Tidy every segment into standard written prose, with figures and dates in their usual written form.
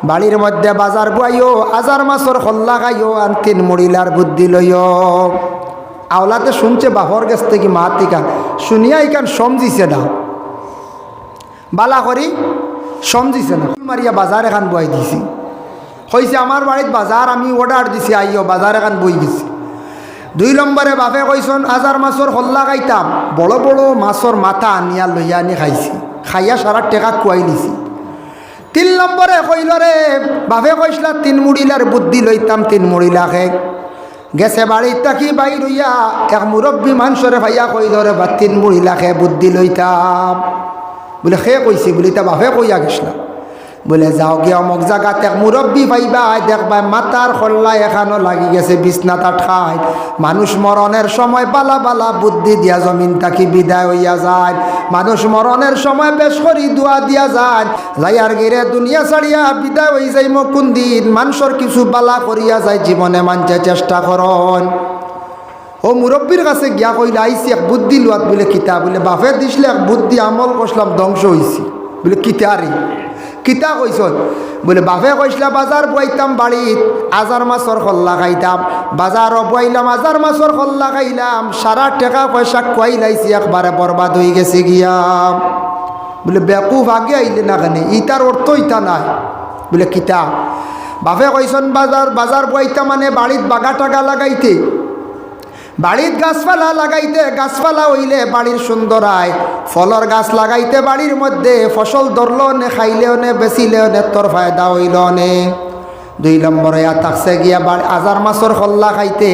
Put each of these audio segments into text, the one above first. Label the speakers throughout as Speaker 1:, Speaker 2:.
Speaker 1: বাড়ির মধ্যে বাজার বুয়াইও আজার মাছর খল্লা খাইও আর 3 মুড়িলার বুদ্ধি লইও। আওলাতে শুনছে বাপর কাছ থেকে মা থেকে, শুনিয়া ইকান সমঝিছে না, বালা করি সমঝিছে না, মারিয়া বাজার এখান বই দিছি। কইছে আমার বাড়িত বাজার আমি অর্ডার দিছি, আইও বাজার এখান বই গেছি। 2 নম্বরে বাপে কইসন আজার মাছর খল্লা খাইতাম, বড় বড় মাছর মাথা আনিয়া লইয়া আনি খাইছি, খাইয়া সারা টেকা কুয়াই দিছি। 3 নম্বরে কইল রে বাপে কইসলা 3 মুড়িলার বুদ্ধি লইতাম, 3 মুড়িলাকে গেছে বাড়ির তাকি বাইর হইয়া এক মুরব্বী মানুষরে ভাইয়া কইল রে বা 3 মুড়িলাকে বুদ্ধি লইতাম। বলে সে কইছি বলে তা বাপে কইয়া গেছলা। বলে যাও গিয়া অমুক জায়গাতে এক মুরব্বী পাইবা, দেখবা মাথার খল্লা এখানো লাগি গেছে বিছনাটা ঠাই। মানুষ মরণের সময় বালা বালা বুদ্ধি দিয়া জমিন তাকি বিদায় হইয়া যায়, মানুষ মরণের সময় বেশ করি দোয়া দিয়া যায়, যাইয়ার গিরে দুনিয়া ছাড়িয়া বিদায় হই যাই কোন দিন মানুষের কিছু বালা করিয়া যায় জীবনে মানতে চেষ্টা করন। ও মুরব্বীর কাছে গিয়া কইলে আইসি এক বুদ্ধি লুয়াত। বলে কিতা? বলে বাপে দিসলে এক বুদ্ধি আমল করলাম ধ্বংস হইছি। বলে কিতারি কিতা কইস? বলে বাপে কইসলা বাজার বুয়াইতাম বাড়িত আজার মাছর খল্লা খাইতাম, বাজারও বুয়াইলাম আজার মাছর খল্লা খাইলাম, সারা টাকা পয়সা কুয়াই লাইছি একবারে বরবাদ হয়ে গেছে গিয়া। বলে বেকুফ আগে আইলে না কেন? ইটার অর্থ ইটা নাই। বলে কিতা? বাপে কইসন বাজার বুয়াইতাম মানে বাড়িত বাগা টাকা লাগাইতে, বাড়ির গাছপালা লাগাইতে, গাছপালা হইলে বাড়ির সুন্দর আয়, ফলর গাছ লাগাইতে বাড়ির মধ্যে ফসল ধরলো নে, খাইলেও নে, বেচিলেও নে, তোর ফায়দা হইল নে। 2 নম্বরে থাকছে গিয়া আজার মাছর খল্লা খাইতে,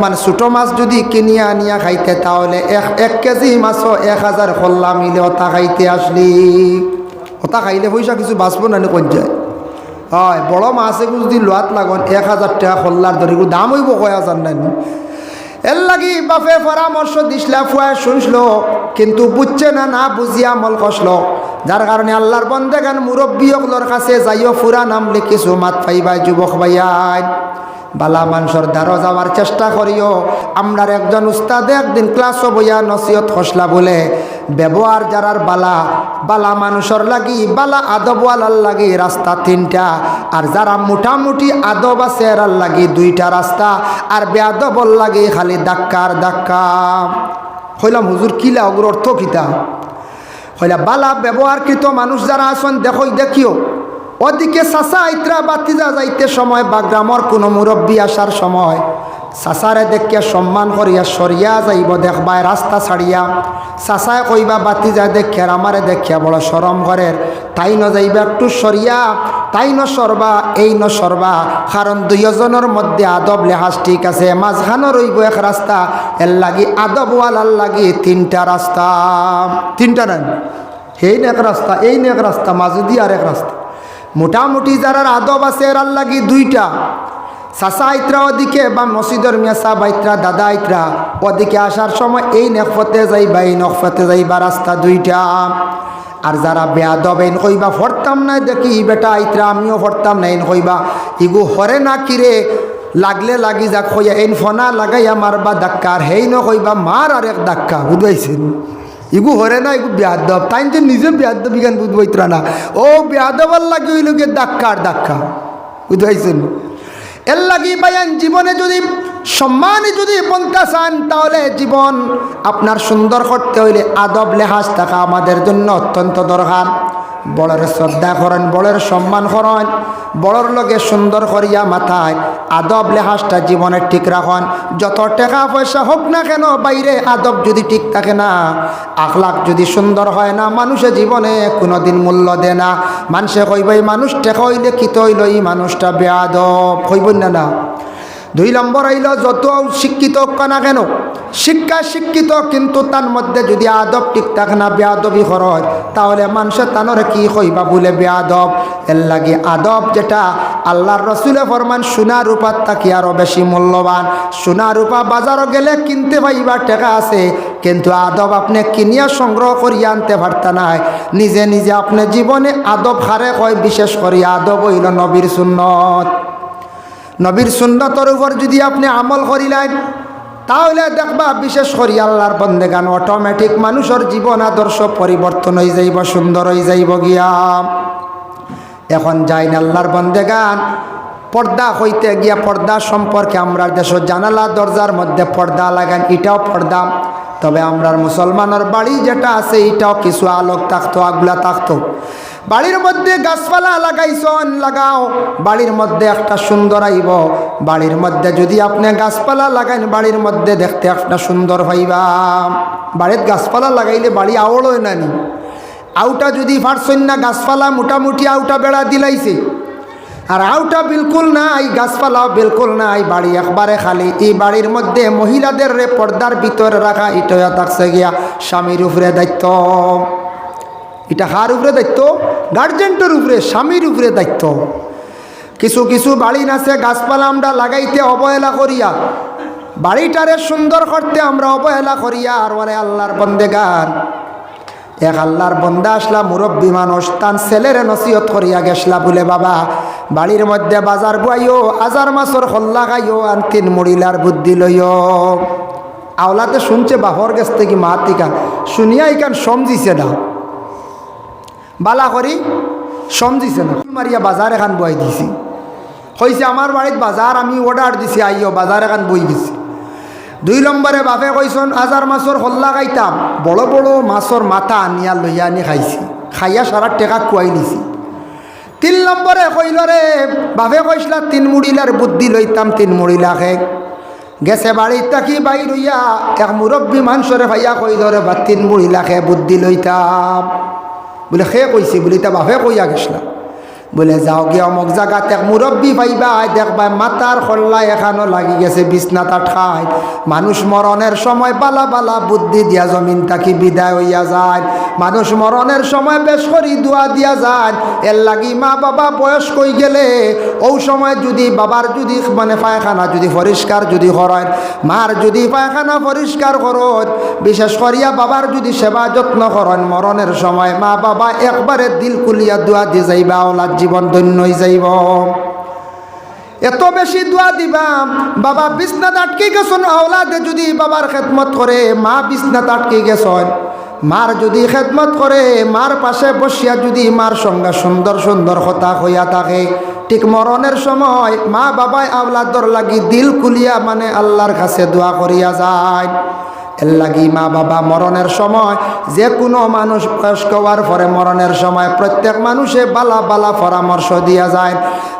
Speaker 1: মানে ছোটো মাছ যদি কিনিয়া আনিয়া খাইতে তাহলে 1 কেজি মাছও 1000 খল্লা মিলে ওটা খাইতে আসলি। ওটা খাইলে পয়সা কিছু বাঁচব না কোন যায়? হয় বড় মাছ এগুলো যদি লোয়াত লাগন 1000 টাকা খল্লার ধরে দাম হইব কয় হাজার নাই। এর লাগি বাপে পরামর্শ দিসলা, ফুয়ায় শুনলো কিন্তু বুঝছে না, না বুঝিয়া আমল কষল। যার কারণে আল্লাহর বন্দেগান মুরব্বী ওগুলোর কাছে যাইও ফুরা নামলে কিছু মাত পাইবাই যুবক ভাইয়াই, বালা মানুষের দ্বারা যাওয়ার চেষ্টা করিও। আমরার একজন উস্তাদে একদিন ক্লাসও বইয়া নসিহত খসলা বলে ব্যবহার যারার বালা বালা মানুষের লাগি বালা আদবওয়ালার লাগি রাস্তা 3টা, আর যারা মোটামুটি আদব আছে এরার লাগি 2টা রাস্তা, আর বেআদবর লাগি খালি ধাক্কার ধাক্কা। হইলাম হুজুর কিলা ওগুর অর্থ কিতা? হইলা বালা ব্যবহারকৃত মানুষ যারা আছেন দেখিও ওদিকে চাচা আইত্রা বাতিজা যাইতে সময় বা গ্রামের কোনো মুরব্বী আসার সময় চাচারে দেখিয়া সম্মান করিয়া সরিয়া যাইব, দেখবায় রাস্তা ছাড়িয়া। চাচায় কইবা বাতিজা দেখিয়া আমারে দেখিয়া বড় শরম ঘরের, তাই ন যাইবা একটু সরিয়া, তাই ন সরবা, এই ন সরবা, কারণ 2 জনের মধ্যে আদব লেহাজ ঠিক আছে, মাঝখানে রইব এক রাস্তা। এর লাগি আদবওয়ালার লাগি 3টা রাস্তা, 3টা নাই, এই এক রাস্তা, এই এক রাস্তা, মাঝুদি আর এক রাস্তা। মোটামুটি যারা আদব আছে এর লাগি 2টা। চাচা আইত্রা ওদিকে বা মসজিদের মেসা বাইত্রা দাদা আইত্রা ওদিকে আসার সময় এই নেকফতে যাইবা, এই নকফতে যাইবা, রাস্তা 2টা। আর যারা বেয়াদব এন কইবা ফরতাম না, দেখি বেটা আইত্রা আমিও ফরতাম না, এন কইবা ইগু হরে না কিরে, লাগলে লাগি যাক কইয়া এন ফনা লাগাইয়া মারবা ধাক্কা, আর হেই ন কইবা মার আর এক ধাক্কা। বুঝবাইছেন? ইগু হরে না, ইগু বেয়াদব, তাই যে নিজে বেয়াদব বিজ্ঞান বুঝবইত্রা না, ও বেয়াদবার লাগে ওই লোকের ধাক্কা আর ধাক্কা। বুঝবাইছেন? এর লাগি ভাইয়ান জীবনে যদি সম্মানে যদি বলতে চান তাহলে জীবন আপনার সুন্দর করতে হইলে আদব লেহাজ থাকা আমাদের জন্য অত্যন্ত দরকার। বড়ের শ্রদ্ধা করেন, বড়ের সম্মান করেন, বড়র লগে সুন্দর করিয়া মাথায় আদব লেহাজটা জীবনে ঠিক রাখেন। যত টাকা পয়সা হোক না কেন বাইরে আদব যদি ঠিক থাকে না, আখলাক যদি সুন্দর হয় না, মানুষের জীবনে কোনোদিন মূল্য দেয় না। মানুষে কইবই মানুষ টেকা হইলে কিত হইল এই মানুষটা বেয়াদব, কইবই না। না 2 নম্বর হইল যত শিক্ষিত হোক না কেন, শিক্ষা শিক্ষিত কিন্তু তার মধ্যে যদি আদব ঠিক থাকে না, বেয়াদবি হয়, তাহলে মানুষের তানরে কি কইবা বলে বেয়াদব। এর লাগে আদব যেটা আল্লাহর রসুলে ফরমান সোনা রূপার থাকি আরও বেশি মূল্যবান। সোনা রূপা বাজারও গেলে কিনতে পাইবা, টাকা আছে, কিন্তু আদব আপনি কিনিয়া সংগ্রহ করিয়া আনতে পারতা নাই। নিজে নিজে আপনি জীবনে আদব হারে কয়, বিশেষ করে আদব হইল নবীর সুন্নত। নবীর সুন্নতর উপর যদি আপনি আমল করিলেন তাহলে দেখবা বিশেষ করে আল্লাহর বন্দেগান অটোমেটিক মানুষের জীবন আদর্শ পরিবর্তন হয়ে যাইব, সুন্দর হয়ে যাইব গিয়া। এখন যাইন আল্লাহর বন্দেগান পর্দা হইতে গিয়া পর্দা সম্পর্কে আমরা দেশ জানালা দরজার মধ্যে পর্দা লাগান, এটাও পর্দা। তবে আমরার মুসলমানের বাড়ি যেটা আছে এটাও কিছু আলোক থাকতো, আগলা থাকতো। বাড়ির মধ্যে গাছপালা লাগাইছন, লাগাও, বাড়ির মধ্যে একটা সুন্দর আইব। বাড়ির মধ্যে যদি আপনি গাছপালা লাগাইন বাড়ির মধ্যে দেখতে একটা সুন্দর পাইবা। বাড়ির গাছপালা লাগাইলে বাড়ি আওড় হয় নানি। আউটা যদি পারছেন না, গাছপালা মোটামুটি আউটা বেড়া দিলাইছে, আর আউটা বিলকুল নাই, গাছপালাও বিলকুল নাই, বাড়ি একবারে খালি। এই বাড়ির মধ্যে মহিলাদের পর্দার ভিতরে রাখা এটা থাকছে গিয়া স্বামীর উপরে দায়িত্ব। এটা কার উপরে দায়িত্ব? গার্জেন্টের উপরে, স্বামীর উপরে দায়িত্ব। কিছু কিছু বাড়ি আছে গাছপালা আমরা লাগাইতে অবহেলা করিয়া, বাড়িটারে সুন্দর করতে আমরা অবহেলা করিয়া। আর ওরে আল্লাহর বন্দেগান, এক আল্লাহর বন্দা আসলা মুরব্বী মানুষ, তার ছেলেরে নসিহত করিয়া গেছলা, বলে বাবা বাড়ির মধ্যে বাজার বুয়াইও, আজার মাছর খল্লা খাইও, আর 3 মুড়িলার বুদ্ধি লইও। আওলাতে শুনছে বাপর গেছ থেকে মা টিকা, শুনিয়া ইকান সমঝিছে না, বালা করি সমঝিছে না, মারিয়া বাজার এখান বই দিছি। কইছে আমার বাড়িত বাজার আমি অর্ডার দিছি, আইও বাজার এখান বই গেছি। 2 নম্বরে বাপে কইসন আজার মাছর হল্লা খাইতাম, বড় বড় মাছর মাথা আনিয়া লইয়া আনি খাইছি, খাইয়া সারা টেকা কুয়াই নিছি। 3 নম্বরে কইল রে বাপে কইসলা 3 মুড়িলার বুদ্ধি লইতাম, 3 মুড়িলা খে গেছে বাড়ির তাকি বাইর হইয়া এক মুরব্বী মানুষরে ভাইয়া কইল রে বা 3 মুড়িলা খে বুদ্ধি লইতাম। বলে খে কইছি, বলি তা বাপে কইয়া গেছলা। বলে যাও গিয়ে অমুক জায়গাত এক মুরব্বী পাইবা, দেখবা মাথার খল্লা এখানো লাগি গেছে, বিছনাটা ঠাই। মানুষ মরণের সময় বালা বালা বুদ্ধি দিয়া জমিন তাকি বিদায় হইয়া যায়। মানুষ মরণের সময় বেশ করি দোয়া দিয়া যায়। এর লাগি মা বাবা বয়স কই গেলে ওই সময় যদি বাবার যদি মানে পায়খানা যদি পরিষ্কার যদি করেন, মার যদি পায়খানা পরিষ্কার করেন, বিশেষ করিয়া বাবার যদি সেবা যত্ন করেন, মরণের সময় মা বাবা একবারে দিল কুলিয়া দোয়া দিয়ে যাইবা, ওলাদ জীবন ধন্য হয়ে যাইব। এত বেশি দোয়া দিবা, বাবা বিছনাত আটকে গেছেন, আওলাদে যদি বাবার খেদমত করে, মা বিছনাত আটকে গেছেন, মার যদি খেদমত করে, মার পাশে বসিয়া যদি মার সঙ্গে সুন্দর সুন্দর কথা হইয়া থাকে, ঠিক মরণের সময় মা বাবাই আওলাদর লাগি দিল কুলিয়া মানে আল্লাহর কাছে দোয়া করিয়া যায়। এর লাগি মা বাবা মরণের সময়, যে কোনো মানুষ বয়স্ক হওয়ার পরে মরণের সময় প্রত্যেক মানুষে বালা বালা পরামর্শ দিয়া যায়।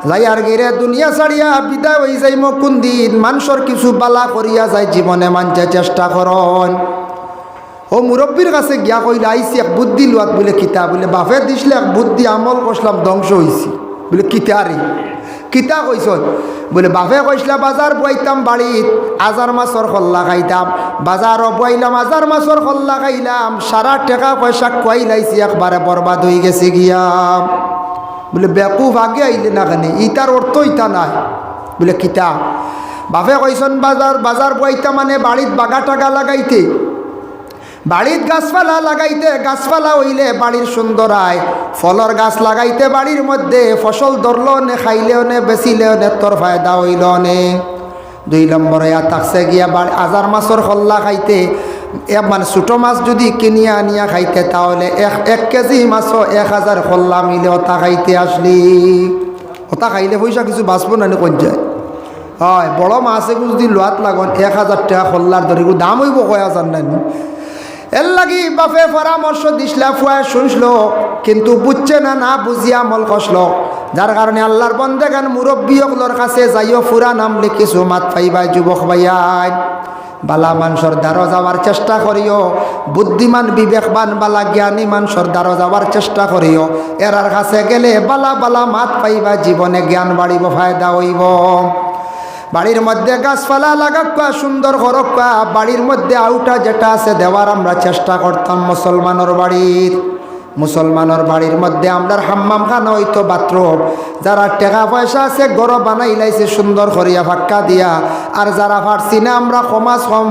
Speaker 1: যাইয়ার গিরে দুনিয়া ছাড়িয়া বিদায় হয়ে যাইম কোন দিন, মানুষের কিছু বালা করিয়া যায় জীবনে মানতে চেষ্টা করন। ও মুরব্বীর কাছে গিয়া কইলে আইসি এক বুদ্ধি লোয়াত, বলে কিতা? বলে বাপে দিসলে এক বুদ্ধি আমল করলাম ধ্বংস হয়েছি। বলে কিতারি কিতা কইস? বলে বাপে কইসলা বাজার বইতাম বাড়িত আজার মাছর খল্লা খাইতাম, বাজারও বইলাম আজার মাছর খল্লা খাইলাম, সারা টাকা পয়সা খুয়াই লাইছি, একবারে বরবাদ হয়ে গেছে গিয়া। বলে বেকুফ আগে আইলে না কেন? ইটার অর্থ ইটা নাই। বলে কিতা? বাপে কইসন বাজার বইতাম মানে বাড়িত বাগা টাকা লাগাইতে, বাড়ির গাছপালা লাগাইতে, গাছপালা হইলে বাড়ির সুন্দর আয়, ফলর গাছ লাগাইতে বাড়ির মধ্যে ফসল ধরলো নে, খাইলেও নে, বেচিলেও নে, তোর ফায়দা হইল নে। 2 নম্বরে থাকছে গিয়া আজার মাছর খল্লা খাইতে, মানে ছোটো মাছ যদি কিনিয়া আনিয়া খাইতে, তাহলে 1 কেজি মাছও 1000 খল্লা মিলে ওটা খাইতে আসলি। ওটা খাইলে পয়সা কিছু বাঁচবো না কোন যায়? হয় বড় মাছ এগুলো যদি লোয়াত লাগন 1000 টাকা খল্লার ধরে দাম হইব 1000 নাই। এর লাগি বাপে পরামর্শ দিসলা, ফুয়ায় শুনছিল, কিন্তু বুঝছে না, না বুঝিয়া আমল কষল। যার কারণে আল্লাহর বন্দেগান মুরব্বী অকলর কাছে যাইও, ফুরা নামলে কিছু মাত পাইবাই, যুবক ভাইয়াই বালা মানুষের দ্বারা যাওয়ার চেষ্টা করিও, বুদ্ধিমান বিবেকবান বালা জ্ঞানী মানুষের দ্বারা যাওয়ার চেষ্টা করিও। এরার কাছে গেলে বালা বালা মাত পাইবা, জীবনে জ্ঞান বাড়িব, ফায়দা হইব। বাড়ির মধ্যে গাছপালা লাগাক্কা, সুন্দর করক্কা, বাড়ির মধ্যে আউটা যেটা আছে দেওয়ার আমরা চেষ্টা করতাম। মুসলমানের বাড়ির মধ্যে আমরা হাম্মাম খানা হইতো, বাথরুম। যারা টাকা পয়সা আছে ঘর বানাই লাইছে সুন্দর করিয়া ফাক্কা দিয়া, আর যারা পারছি না আমরা কমাস কম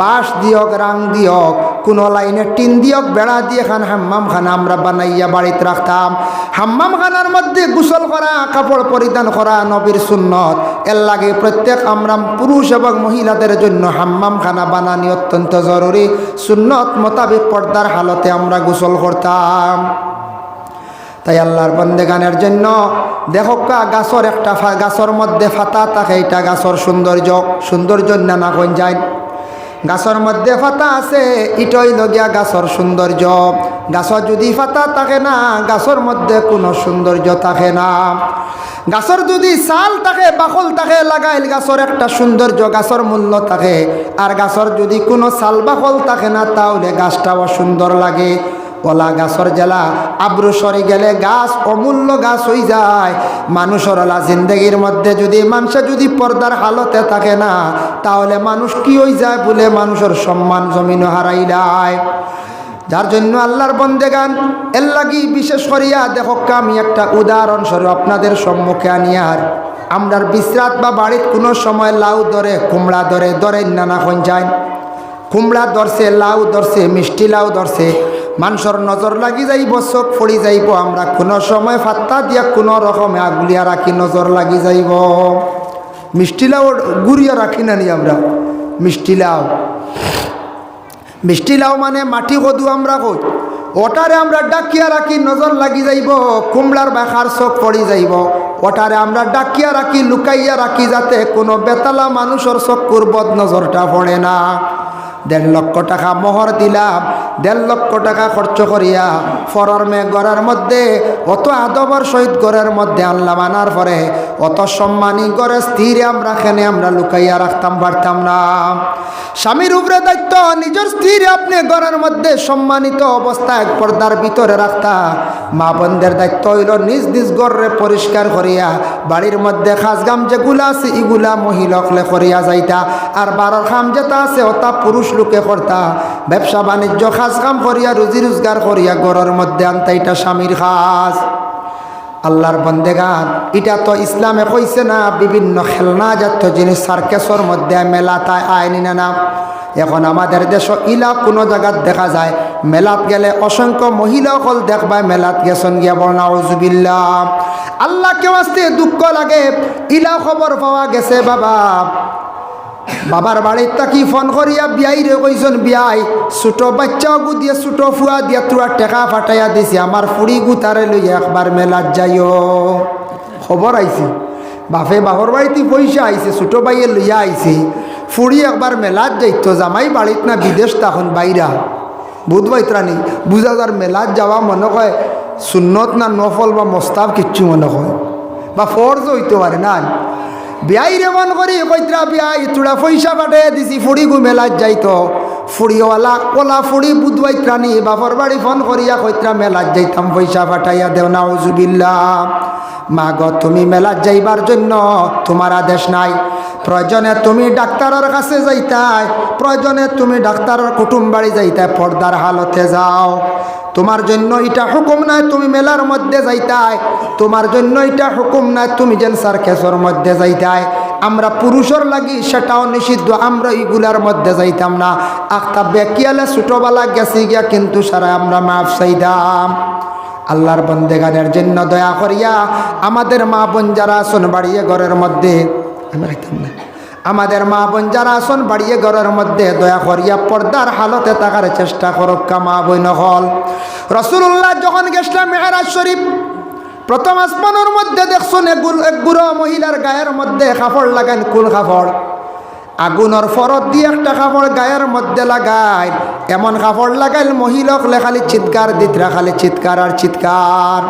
Speaker 1: বাঁশ দিয়ক, রাং দিয়ক, কোনো লাইনে টিন দিয়ক, বেড়া দিয়ে খান হাম্মাম খানা আমরা বানাইয়া বাড়িতে রাখতাম। হাম্মাম খানার মধ্যে গোসল করা, কাপড় পরিধান করা নবীর সুন্নত। এর লাগে প্রত্যেক আমরা পুরুষ এবং মহিলাদের জন্য হাম্মাম খানা বানানি অত্যন্ত জরুরি। সুন্নত মোতাবেক পর্দার হালতে আমরা গোসল করতাম। তাই আল্লাহর বন্দেগানের জন্য দেখো গাছর একটা গাছর মধ্যে ফাতা থাকে, এটা গাছর সৌন্দর্য না কোন যায়। গাছর মধ্যে ফাতা আছে, এটাই লগিয়া গাছর সৌন্দর্য। গাছর যদি ফাতা থাকে না, গাছর মধ্যে কোনো সৌন্দর্য থাকে না। গাছর যদি ছাল থাকে, বাকল থাকে, লাগাইল গাছর একটা সৌন্দর্য, গাছর মূল্য থাকে। আর গাছর যদি কোনো ছাল বাকল থাকে না, তাহলে গাছটাও সুন্দর লাগে। ওলা গাছর জেলা আব্রু সরে গেলে গাছ অমূল্য গাছ হয়ে যায়। মানুষের ওলা জিন্দগির মধ্যে যদি মানুষে যদি পর্দার হালতে থাকে না, তাহলে মানুষ কি হয়ে যায় বলে মানুষের সম্মান জমিনও হারাই যায়। যার জন্য আল্লাহর বন্দেগান এর লাগি বিশেষ করিয়া দেখো আমি একটা উদাহরণস্বরূপ আপনাদের সম্মুখে আনিয়ার। আমরার বিশ্রাত বা বাড়ির কোনো সময় লাউ ধরে, কুমড়া ধরে নানা কোন যায়। কুমড়া ধরছে, লাউ ধরছে, মিষ্টি লাউ ধরছে, মানুষের নজর লাগি যাইব, চোখ পড়ি যাইব। আমরা কোনো সময় ফাত্তা দিয়া কোনো রকমে আগুলিয়া রাখি, নজর লাগি যাইব। মিষ্টি লাউ গুড়িয়া রাখি না নি আমরা। মিষ্টি লাউ মানে মাটি কদু আমরা কই, ওটারে আমরা ডাকিয়া রাখি, নজর লাগি যাইব। কুমড়ার বাখার চোখ পড়ি যাইব, ওটারে আমরা ডাকিয়া রাখি, লুকাইয়া রাখি, যাতে কোনো বেতালা মানুষের চক্ষুর বদ নজরটা পড়ে না। 1.5 লক্ষ টাকা মোহর দিলাম, 1.5 লক্ষ টাকা খরচ করিয়া ফরর মেয়ে ঘরের মধ্যে অত আদবর সহিত ঘরের মধ্যে আনলাম। আনার পরে অত সম্মানী ঘরে স্থির আমরা লুকাইয়া রাখতাম পারতাম না। স্বামীর উপরে দায়িত্ব, নিজের স্থির আপনি ঘরের মধ্যে সম্মানিত অবস্থায় পর্দার ভিতরে রাখতা। মা বোনদের দায়িত্ব হইল নিজ ঘরে পরিষ্কার করিয়া, বাড়ির মধ্যে খাসগাম যেগুলা আছে এগুলা মহিলাকলে করিয়া যাইতা। আর বারোর খাম যেটা আছে ওটা পুরুষ লোকে করতা। ব্যবসা বাণিজ্য খাস কাম করিয়া, রুজি রোজগার করিয়া ঘরের মধ্যে আনতা, এটা স্বামীর খাস। আল্লাহর বন্দেগান, এটা তো ইসলামে কইছে না বিভিন্ন খেলনা জাতীয় জিনিস সার্কেসর মধ্যে মেলাতায় আইনি না। এখন আমাদের দেশ ইলা কোনো জায়গাত দেখা যায়, মেলাত গেলে অসংখ্য মহিলা হল দেখবা মেলাত গেছেন গিয়া নাউজুবিল্লাহ। আল্লাহকে আসতে দুঃখ লাগে, ইলা খবর পাওয়া গেছে বাবার বাড়ির তাকি ফোন করিয়া বিয়াই রে কইছেন, বিয়াই ছোট বাচ্চা গু দিয়ে ছোট ফুয়া দিয়া তোরা টেকা ফাটাইয়া দিছি, আমার ফুড়ি গুতারে লইয়া একবার মেলাত যাইও। খবর আইছে, বাপর বাড়িতে পয়সা আইছে, ছোট ভাইয়ে লইয়া আইছে, ফুড়ি একবার মেলাত যাইতো। জামাই বাড়িত না বিদেশ তখন বাইরা বুধ বাইত্রানি বুঝা যার মেলাত যাওয়া মনে হয় সুন্নত না নফল বা মোস্তাব কিচ্ছু মনে হয়, বা ফরজ হইতে পারে না। বিয়াই রে মন করি কইত্রা, বিয়াই তোরা পয়সা পাঠিয়ে দিছি, ফুড়ি গু মেলাত যাইতো। ফুড়িওয়ালা ওলা ফুড়ি বুধবাই ত্রাণী বাপর বাড়ি ফোন করিয়া কইত্রা মেলাত যাইতাম, পয়সা পাঠাইয়া দেও। নাউজুবিল্লাহ। মা গো, তুমি মেলাত যাইবার জন্য তোমার আদেশ নাই, প্রয়োজনে তুমি ডাক্তারের কাছে যাইতাই, প্রয়োজনে তুমি ডাক্তারের কুটুম বাড়ি যাইতাই, পর্দার হালতে যাও। তোমার জন্য এটা হুকুম নাই তুমি মেলার মধ্যে যাইতাই, তোমার জন্য এটা হুকুম নাই তুমি যেন সার্কেসর মধ্যে যাইতাই। আমরা পুরুষের লাগি সেটাও নিষিদ্ধ, আমরা এইগুলার মধ্যে যাইতাম না। একটা বেকিয়ালে ছোটবেলা গেছি গিয়া, কিন্তু সারা আমরা মাফ চাইতাম। আল্লাহর বন্দেগানের জন্য দয়া করিয়া আমাদের মা বোন যারা আসন বাড়িয়ে ঘরের মধ্যে, আমি রাখতাম না, আমাদের মা বোন যারা আসন বাড়িয়ে ঘরের মধ্যে দয়া করিয়া পর্দার হালতে থাকার চেষ্টা করুক। মা বোন হল রাসূলুল্লাহ যখন গেছিলাম মেরাজ শরীফ, প্রথম আসমানের মধ্যে দেখছেন এক বুড়ো মহিলার গায়ের মধ্যে কাপড় লাগান, কুল কাপড়, আগুনের ফরত দিয়ে একটা কাপড় গায়ের মধ্যে লাগায়, এমন কাপড় লাগাইল মহিলাক খালি চিৎকার দিতরা, খালি চিৎকার আর চিৎকার।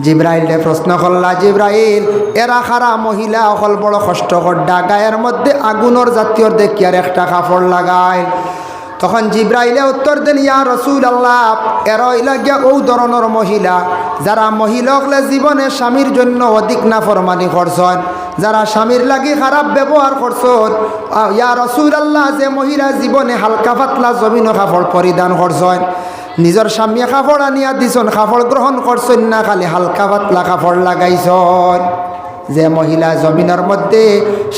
Speaker 1: জিব্রাইল প্রশ্ন করলা, জিব্রাইল এরা খারা মহিলা অকল বড় কষ্ট করডা, গায়ের মধ্যে আগুনের জাতীয় দেখি আর একটা কাপড় লাগায়। তখন জিব্রাইলে উত্তর দেন, ইয়া রাসূলুল্লাহ, এরা লাগিয়া ও ধরনের মহিলা যারা মহিলাকলে জীবনে স্বামীর জন্য অধিক নাফরমানি করছেন, যারা স্বামীর লাগি খারাপ ব্যবহার করছেন। ইয়া রাসূলুল্লাহ, যে মহিলা জীবনে হালকা পাতলা জমিন কাপড় পরিধান করছেন, নিজের স্বামী কাপড় আনিয়া দিছেন, কাপড় গ্রহণ করছেন না, খালি হালকা পাতলা কাপড় লাগাইছেন। যে মহিলা জমিনের মধ্যে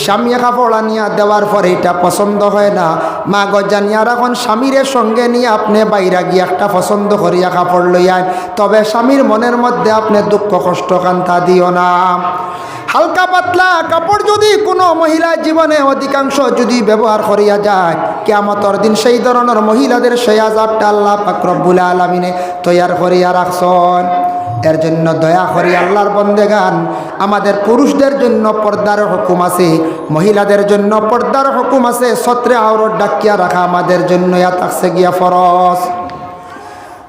Speaker 1: স্বামী কাপড় আনিয়া দেওয়ার পরে এটা পছন্দ হয় না, মা গো জানিয়া এখন স্বামীর সঙ্গে নিয়ে আপনি বাইরে গিয়ে একটা পছন্দ করিয়া কাপড় লইয়ান, তবে স্বামীর মনের মধ্যে আপনি দুঃখ কষ্ট কান্তা দিও না। হালকা পাতলা কাপড় যদি কোনো মহিলার জীবনে অধিকাংশ যদি ব্যবহার করিয়া যায়, কিয়ামতের দিন সেই ধরনের মহিলাদের সেই আযাবটা আল্লাহ পাক রব্বুল আলামিনে তৈয়ার করিয়া রাখছেন। এর জন্য দয়া করি আল্লাহর বন্দেগান, আমাদের পুরুষদের জন্য পর্দার হুকুম আছে, মহিলাদের জন্য পর্দার হুকুম আছে। সত্রে আওরত ডাকিয়া রাখা আমাদের জন্য থাকছে গিয়া ফরজ।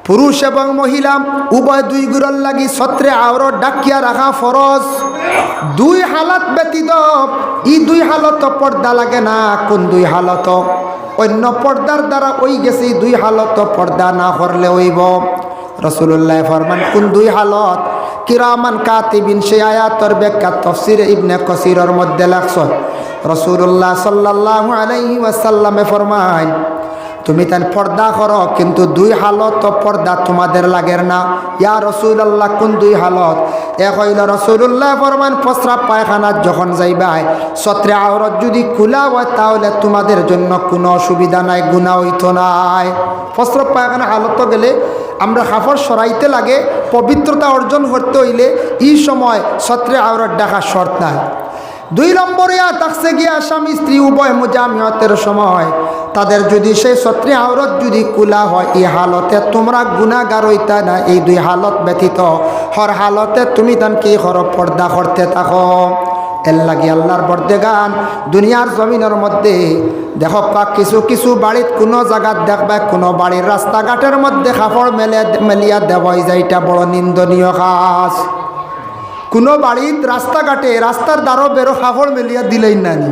Speaker 1: পুরুষ এবং মহিলা উভয় দুই গুরুর লাগি সত্রে আওরত ডাকিয়া রাখা ফরজ। দুই হালত ব্যতীত এই দুই হালত পর্দা লাগে না। কোন দুই হালত? অন্য পর্দার দ্বারা ওই গেছে, দুই হালত পর্দা না করলে হইব। রাসূলুল্লাহ ফরমান কোন দুই হালত? কিরামান কাতিবিন, সেই আয়াতের ব্যাখ্যা তাফসীর ইবনে কাসিরের মধ্যে লেখছে। রাসূলুল্লাহ সাল্লাল্লাহু আলাইহি ওয়াসাল্লামে ফরমান, তুমি তান পর্দা করো, কিন্তু দুই হালত পর্দা তোমাদের লাগের না। ইয়া রাসূলুল্লাহ কোন দুই হালত? এক হইল রাসূলুল্লাহ ফরমান, প্রস্রাব পায়খানার যখন যাইবাই সত্রে আওরত যদি খোলা হয় তাহলে তোমাদের জন্য কোনো অসুবিধা নাই, গুনাহ হইতো নাই। প্রস্রাব পায়খানা হালত গেলে আমরা কাপড় সরাইতে লাগে, পবিত্রতা অর্জন করতে হইলে এই সময় সত্রে আওরত ডাকা শর্ত নাই। দুই নম্বরে থাকছে গিয়া স্বামী স্ত্রী উভয় মুজামিয়তের সময় তাদের যদি সেই সত্রে আওরত যদি কুলা হয়, এই হালতে তোমরা গুনাহগার হইতা না। এই দুই হালত ব্যতীত হর হালতে তুমি তান কি করো? পর্দা করতে থাকো। এর লাগি আল্লাহর বর্দেগান দুনিয়ার জমিনের মধ্যে দেখো পাক কিছু কিছু বাড়িত কোনো জায়গাত দেখবা, কোনো বাড়ির রাস্তাঘাটের মধ্যে কাপড় মেলিয়া দেওয়াই যায়, এটা বড় নিন্দনীয় কাজ। কোনো বাড়িত রাস্তাঘাটে রাস্তার দ্বারও বেরো কাপড় মেলিয়া দিলেই নানি।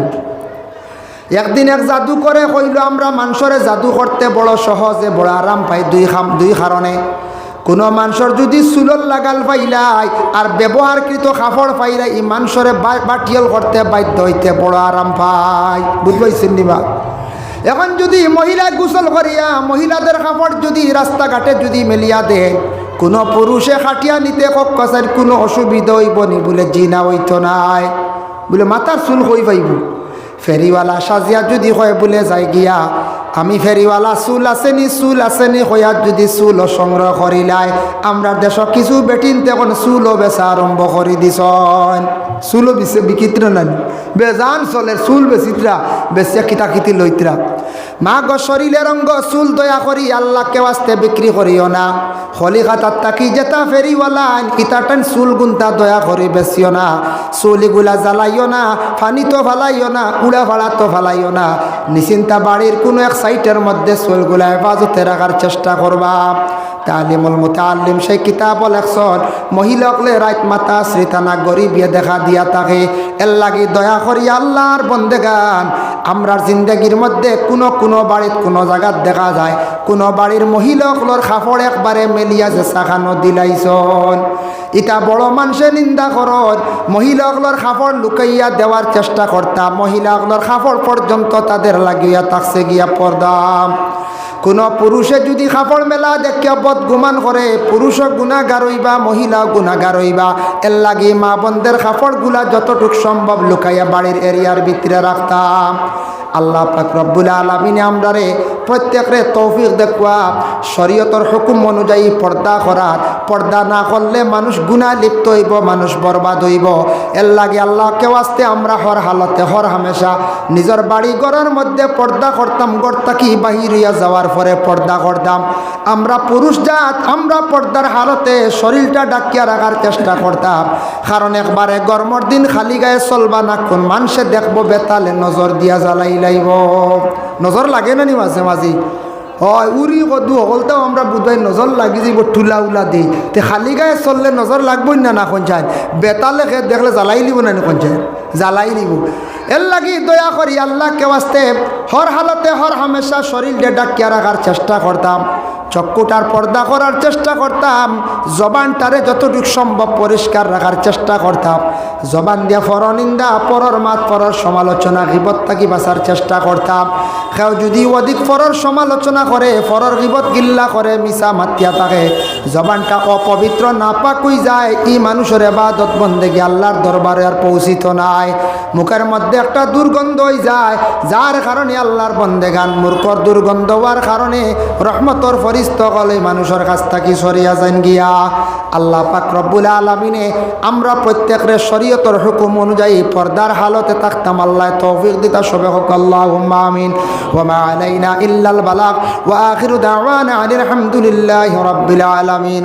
Speaker 1: একদিন এক জাদু করে কইল, আমরা মানুষরে জাদু করতে বড় সহজে বড় আরাম পাই দুই কারণে। কোনো মানুষের যদি চুলর লাগাল পাইলাই আর ব্যবহারকৃত কাপড় পাইলাই, এই মানুষরে বাটিয়াল করতে বাধ্য হইতে বড় আরাম পাই। বুঝবাইছেন নিবা? এখন যদি মহিলা গোসল করিয়া মহিলাদের কাপড় যদি রাস্তাঘাটে যদি মেলিয়া দেয়, কোনো পুরুষে খাটিয়া নিতে কক্কাসার কোনো অসুবিধা হইব নি? বলে জিনা হইতো নাই। বলে মাথার চুল হই পাইব। ফেরিওয়ালা সাজিয়া যদি হয় বলে যাই গিয়া, আমি ফেরিওয়ালা চুল আসেনি চুল আসেনি হইয়া যদি চুল সংগ্রহ করিলাই, আমরা দেশ কিছু বেটিন তখন চুলও বেচা আরম্ভ করে দিছন। চুলও বিচিত্র নানি, বেজান চলে চুল বেচিত্রা, বেচিয়া কিতাকিতি লইত্রা। মা গো শরীরের অঙ্গ চুল দয়া করি আল্লাহকে ওয়াস্তে বিক্রি করিও না। হলিকাতার তাকি যেটা ফেরিওয়ালা ইতাটান চুল গুন্তা দয়া করি বেচিও না। চুলিগুলা জ্বালাইও না, ফানি তো ফালাইও না, উড়া ভাড়া তো ফালাইও না। নিশ্চিন্তা বাড়ির কোনো এক সাইটের মধ্যে চুলগুলা হেফাজতে রাখার চেষ্টা করবা। তালিমুল মুতাআল্লিম সেই কিতাব লেখছন, মহিলাকলে রাত মাতা শ্রীতানা গরিবিয়ে দেখা দিয়া থাকে। এর লাগি দয়া করি আল্লাহর বন্দেগান, আমরার জিন্দগির মধ্যে কোনো বাড়িত কোনো জায়গাত দেখা যায় কোনো বাড়ির মহিলাকলর কাপড় একবারে মেলিয়া যে চাখানো দিলাইছন। ইটা বড় মানুষে নিন্দা করত। মহিলাগুলোর কাপড় লুকাইয়া দেওয়ার চেষ্টা করতাম, মহিলাগুলোর কাপড় পর্যন্ত তাদের লাগিয়া থাকছে গিয়া পর্দা। কোনো পুরুষে যদি কাপড় মেলা দেখিয়া বদগুমান করে, পুরুষও গুনাহগার হইবা, মহিলাও গুনাহগার হইবা। এর লাগি মা বোনদের কাপড়গুলা যতটুক সম্ভব লুকাইয়া বাড়ির এরিয়ার ভিতরে রাখতাম। আল্লাহ পাক রব্বুল আলামিন আমরারে প্রত্যেকরে তৌফিক দেখুয়া শরীয়তের হুকুম অনুযায়ী পর্দা করার। পর্দা না করলে মানুষ গুনাহ লিপ্ত হইব, মানুষ বরবাদ হইব। এর লাগে আল্লাহকে ওয়াস্তে আমরা হর হালতে হর হামেশা নিজের বাড়ি ঘরের মধ্যে পর্দা করতাম। ঘর থাকি বাহির হইয়া যাওয়ার পরে পর্দা করতাম। আমরা পুরুষ জাত, আমরা পর্দার হালতে শরীরটা ডাকিয়া রাখার চেষ্টা করতাম। কারণ একবারে গরমের দিন খালি গায়ে চলবা না, কোন মানুষে দেখবো বেতালে নজর দিয়া জ্বালাই লাইব। নজর লাগে না নি মাঝে মাঝে? হয় উড়ি কদু হলতাম আমরা বুধবাই নজর লাগি যাব টুলা উলা দিই। তে খালি গায়ে চললে নজর লাগবই না, না কোন চাই বেতালে খেয়ে দেখলে জ্বালাই লিব না, কোন চাই জ্বালাই লিব। এর লাগি দয়া করি আল্লাহকে ওয়াস্তে হর হালতে হর হামেশা শরীরটা ডাকিয়া রাখার চেষ্টা করতাম। চক্ষুটার পর্দা করার চেষ্টা করতাম, জবানটারে যতটুকু সম্ভব পরিষ্কার রাখার চেষ্টা করতাম, জবান দিয়া পরনিন্দা, পরর মাত, পরর সমালোচনা, গীবত থাকি বাঁচার চেষ্টা করতাম। কেউ যদি অধিক পরর সমালোচনা করে, পরর গীবত গিল্লা করে, মিছা মাতিয়া থাকে, জবানটা অপবিত্র নাপাক হয়ে যায়, এই মানুষের ইবাদত বন্দেগী আল্লাহর দরবারে আর পৌঁছিত নাই। মুখের মধ্যে একটা দুর্গন্ধ হয়ে যায়, যার কারণে আল্লাহর বন্দেগান মূর্খর দুর্গন্ধ হওয়ার কারণে রহমতর ফরিস্তকলে মানুষের কাছ থেকে সরিয়া যান গিয়া। আল্লাহ পাক রব্বুল আলামিনে আমরা প্রত্যেকের শরীয়তের হুকুম অনুযায়ী পর্দার হালতে থাকতাম। আল্লাহ তৌফিক দিতা সবে হোক, আল্লাহুম্মা আমিন। ওয়া মা আলাইনা ইল্লাল বালাগ ওয়া আখিরু দাওয়ানা আনিল হামদুলিল্লাহি রাব্বিল আলামিন।